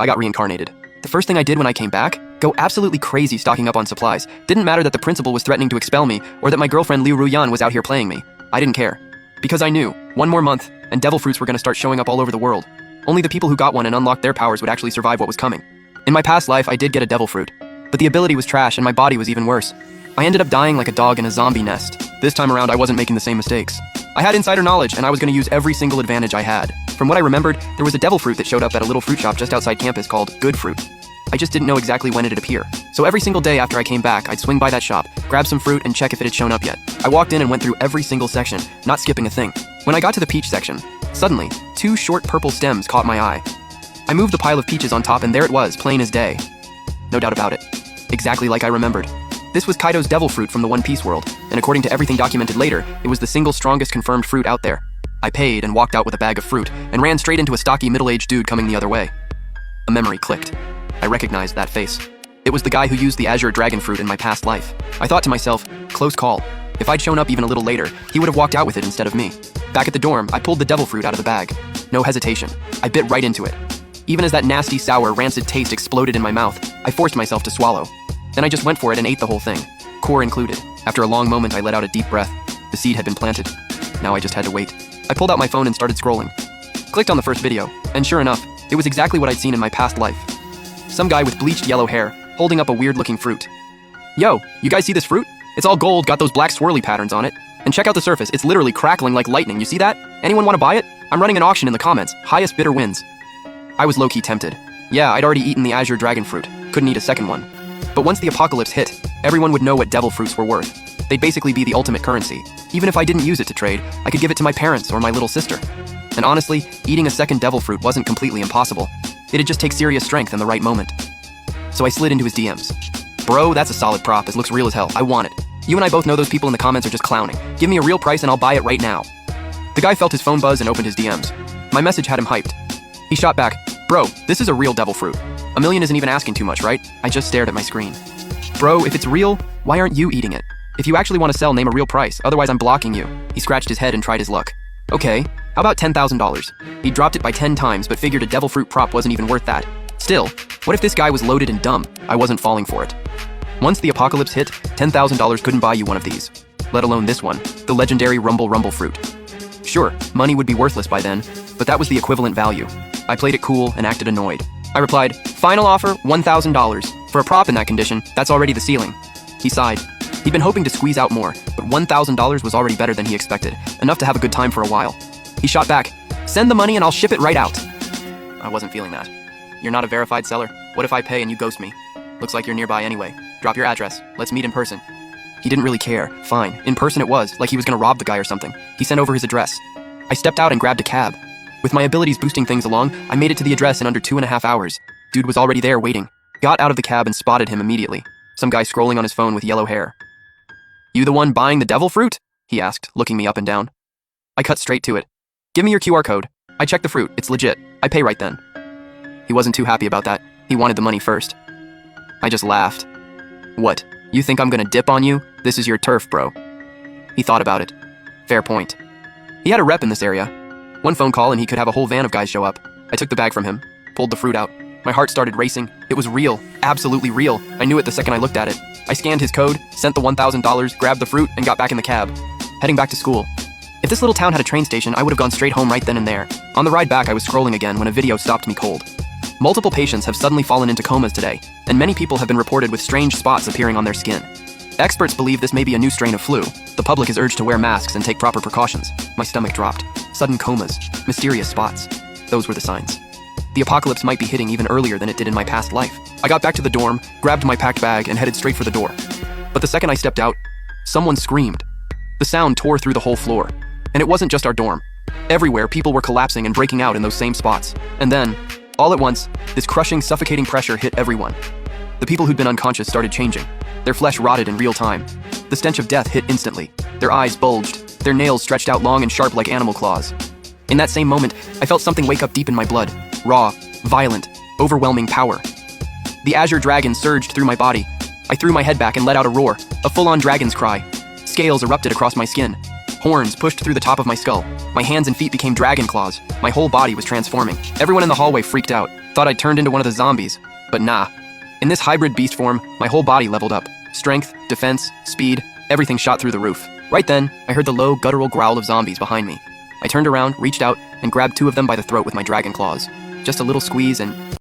I got reincarnated. The first thing I did when I came back? Go absolutely crazy stocking up on supplies. Didn't matter that the principal was threatening to expel me or that my girlfriend Liu Ruyan was out here playing me. I didn't care. Because I knew, one more month, and devil fruits were going to start showing up all over the world. Only the people who got one and unlocked their powers would actually survive what was coming. In my past life, I did get a devil fruit, but the ability was trash and my body was even worse. I ended up dying like a dog in a zombie nest. This time around, I wasn't making the same mistakes. I had insider knowledge, and I was going to use every single advantage I had. From what I remembered, there was a devil fruit that showed up at a little fruit shop just outside campus called Good Fruit. I just didn't know exactly when it'd appear. So every single day after I came back, I'd swing by that shop, grab some fruit, and check if it had shown up yet. I walked in and went through every single section, not skipping a thing. When I got to the peach section, suddenly, 2 short purple stems caught my eye. I moved the pile of peaches on top, and there it was, plain as day. No doubt about it. Exactly like I remembered. This was Kaido's devil fruit from the One Piece world, and according to everything documented later, it was the single strongest confirmed fruit out there. I paid and walked out with a bag of fruit, and ran straight into a stocky middle-aged dude coming the other way. A memory clicked. I recognized that face. It was the guy who used the azure dragon fruit in my past life. I thought to myself, close call. If I'd shown up even a little later, he would have walked out with it instead of me. Back at the dorm, I pulled the devil fruit out of the bag. No hesitation. I bit right into it. Even as that nasty, sour, rancid taste exploded in my mouth, I forced myself to swallow. Then I just went for it and ate the whole thing, core included. After a long moment, I let out a deep breath. The seed had been planted. Now I just had to wait. I pulled out my phone and started scrolling. Clicked on the first video, and sure enough, it was exactly what I'd seen in my past life. Some guy with bleached yellow hair, holding up a weird-looking fruit. Yo, you guys see this fruit? It's all gold, got those black swirly patterns on it. And check out the surface, it's literally crackling like lightning, you see that? Anyone want to buy it? I'm running an auction in the comments, highest bidder wins. I was low-key tempted. Yeah, I'd already eaten the azure dragon fruit, couldn't eat a second one. But once the apocalypse hit, everyone would know what devil fruits were worth. They'd basically be the ultimate currency. Even if I didn't use it to trade, I could give it to my parents or my little sister. And honestly, eating a second devil fruit wasn't completely impossible. It'd just take serious strength in the right moment. So I slid into his DMs. Bro, that's a solid prop, it looks real as hell, I want it. You and I both know those people in the comments are just clowning. Give me a real price and I'll buy it right now. The guy felt his phone buzz and opened his DMs. My message had him hyped. He shot back, bro, this is a real devil fruit. $1 million isn't even asking too much, right? I just stared at my screen. Bro, if it's real, why aren't you eating it? If you actually want to sell, name a real price, otherwise I'm blocking you. He scratched his head and tried his luck. Okay, how about $10,000? He dropped it by 10 times, but figured a devil fruit prop wasn't even worth that. Still, what if this guy was loaded and dumb? I wasn't falling for it. Once the apocalypse hit, $10,000 couldn't buy you one of these. Let alone this one, the legendary Rumble fruit. Sure, money would be worthless by then, but that was the equivalent value. I played it cool and acted annoyed. I replied, final offer, $1,000. For a prop in that condition, that's already the ceiling. He sighed. He'd been hoping to squeeze out more, but $1,000 was already better than he expected, enough to have a good time for a while. He shot back, send the money and I'll ship it right out. I wasn't feeling that. You're not a verified seller. What if I pay and you ghost me? Looks like you're nearby anyway. Drop your address. Let's meet in person. He didn't really care. Fine. In person it was, like he was gonna rob the guy or something. He sent over his address. I stepped out and grabbed a cab. With my abilities boosting things along, I made it to the address in under 2.5 hours. Dude was already there waiting. Got out of the cab and spotted him immediately. Some guy scrolling on his phone with yellow hair. You the one buying the devil fruit? He asked, looking me up and down. I cut straight to it. Give me your QR code. I checked the fruit. It's legit. I pay right then. He wasn't too happy about that. He wanted the money first. I just laughed. What? You think I'm gonna dip on you? This is your turf, bro. He thought about it. Fair point. He had a rep in this area. One phone call and he could have a whole van of guys show up. I took the bag from him, pulled the fruit out. My heart started racing. It was real. Absolutely real. I knew it the second I looked at it. I scanned his code, sent the $1,000, grabbed the fruit, and got back in the cab. Heading back to school. If this little town had a train station, I would have gone straight home right then and there. On the ride back, I was scrolling again when a video stopped me cold. Multiple patients have suddenly fallen into comas today, and many people have been reported with strange spots appearing on their skin. Experts believe this may be a new strain of flu. The public is urged to wear masks and take proper precautions. My stomach dropped. Sudden comas. Mysterious spots. Those were the signs. The apocalypse might be hitting even earlier than it did in my past life. I got back to the dorm, grabbed my packed bag, and headed straight for the door. But the second I stepped out, someone screamed. The sound tore through the whole floor. And it wasn't just our dorm. Everywhere, people were collapsing and breaking out in those same spots. And then, all at once, this crushing, suffocating pressure hit everyone. The people who'd been unconscious started changing. Their flesh rotted in real time. The stench of death hit instantly. Their eyes bulged, their nails stretched out long and sharp like animal claws. In that same moment, I felt something wake up deep in my blood. Raw, violent, overwhelming power. The azure dragon surged through my body. I threw my head back and let out a roar, a full-on dragon's cry. Scales erupted across my skin. Horns pushed through the top of my skull. My hands and feet became dragon claws. My whole body was transforming. Everyone in the hallway freaked out, Thought I'd turned into one of the zombies, but nah. In this hybrid beast form, my whole body leveled up. Strength, defense, speed, everything shot through the roof. Right then, I heard the low, guttural growl of zombies behind me. I turned around, reached out, and grabbed 2 of them by the throat with my dragon claws. Just a little squeeze and